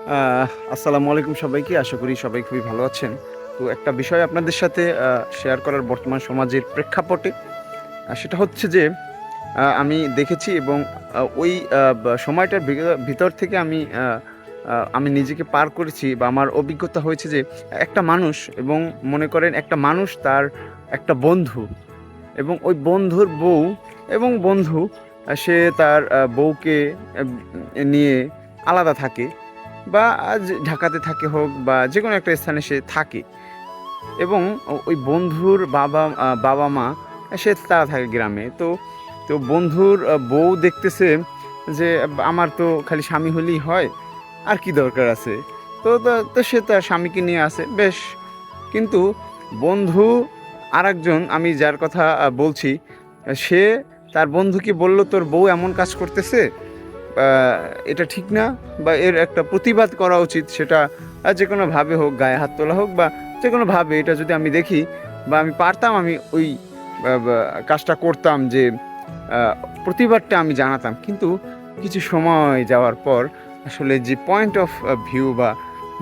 আসসালামু আলাইকুম সবাইকে। আশা করি সবাই খুবই ভালো আছেন। তো একটা বিষয় আপনাদের সাথে শেয়ার করার বর্তমান সমাজের প্রেক্ষাপটে সেটা হচ্ছে যে আমি দেখেছি এবং ওই সময়টার ভিতর থেকে আমি নিজেকে পার করেছি বা আমার অভিজ্ঞতা হয়েছে যে একটা মানুষ এবং মনে করেন একটা মানুষ তার একটা বন্ধু এবং ওই বন্ধুর বউ এবং বন্ধু সে তার বউকে নিয়ে আলাদা থাকে বা ঢাকাতে থাকে হোক বা যেকোনো একটা স্থানে সে থাকে এবং ওই বন্ধুর বাবা-মা তারা থাকে গ্রামে। তো বন্ধুর বউ দেখতেছে যে আমার তো খালি স্বামী হলেই হয়, আর কি দরকার আছে? তো সে তার স্বামীকে নিয়ে আসে বেশ। কিন্তু বন্ধু আরেকজন আমি যার কথা বলছি, সে তার বন্ধুকে বলল, "তোর বউ এমন কাজ করতেছে, আ এটা ঠিক না বা এর একটা প্রতিবাদ করা উচিত।" সেটা যেকোনোভাবে হোক, গায়ে হাত তোলা হোক বা যেকোনোভাবে এটা যদি আমি দেখি বা আমি পারতাম আমি ওই বা বা কাজটা করতাম যে আ প্রতিবাদটা আমি জানাতাম। কিন্তু কিছু সময় যাওয়ার পর আসলে যে পয়েন্ট অফ ভিউ বা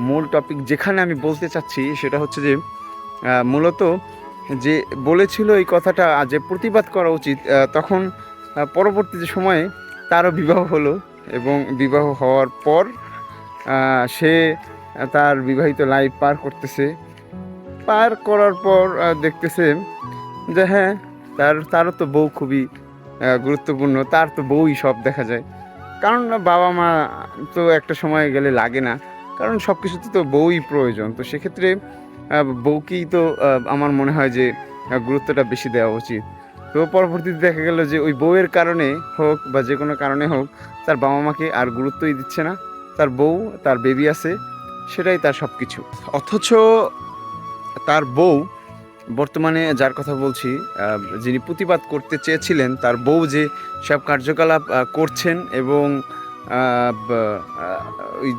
মূল টপিক যেখানে আমি বলতে চাচ্ছি সেটা হচ্ছে যে মূলত যে বলেছিল এই কথাটা যে প্রতিবাদ করা উচিত, তখন পরবর্তী যে সময়ে তারও বিবাহ হলো এবং বিবাহ হওয়ার পর সে তার বিবাহিত লাইফ পার করতেছে। পার করার পর দেখতেছে যে হ্যাঁ, তারও তো বউ খুবই গুরুত্বপূর্ণ। তার তো বউই সব দেখা যায়। কারণ বাবা-মা তো একটা সময় গেলে লাগে না। কারণ সবকিছুতে তো বউই প্রয়োজন। তো সেক্ষেত্রে বউকেই তো আমার মনে হয় যে গুরুত্বটা বেশি দেওয়া উচিত। তো পরবর্তীতে দেখা গেল যে ওই বউয়ের কারণে হোক বা যেকোনো কারণে হোক, তার বাবা-মাকে আর গুরুত্বই দিচ্ছে না। তার বউ, তার বেবি আছে, সেটাই তার সবকিছু। অথচ তার বউ বর্তমানে যার কথা বলছি, যিনি প্রতিবাদ করতে চেয়েছিলেন, তার বউ যে সব কার্যকলাপ করছেন এবং আ বা আ ওই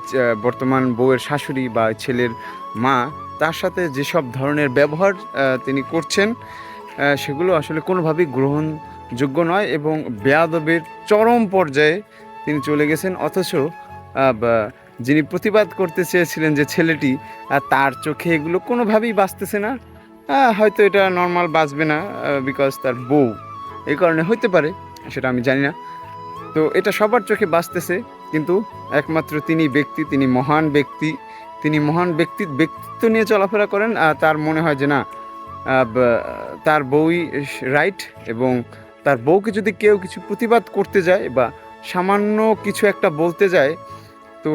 বর্তমান বউয়ের শাশুড়ি বা ছেলের মা, তার সাথে যেসব ধরনের ব্যবহার তিনি করছেন, সেগুলো আসলে কোনোভাবেই গ্রহণযোগ্য নয় এবং বেয়াদবির চরম পর্যায়ে তিনি চলে গেছেন। অথচ বা যিনি প্রতিবাদ করতে চেয়েছিলেন যে ছেলেটি, তার চোখে এগুলো কোনোভাবেই বাজতেছে না। হয়তো এটা নরমাল বাজবে না বিকজ তার বউ। এই কারণে হইতে পারে, সেটা আমি জানি না। তো এটা সবার চোখে বাজতেছে। কিন্তু একমাত্র তিনি ব্যক্তি, তিনি মহান ব্যক্তি। তিনি মহান ব্যক্তিত্ব নিয়ে চলাফেরা করেন। তার মনে হয় যে না, আ বা তার বউই রাইট এবং তার বউকে যদি কেউ কিছু প্রতিবাদ করতে যায় বা সামান্য কিছু একটা বলতে যায়, তো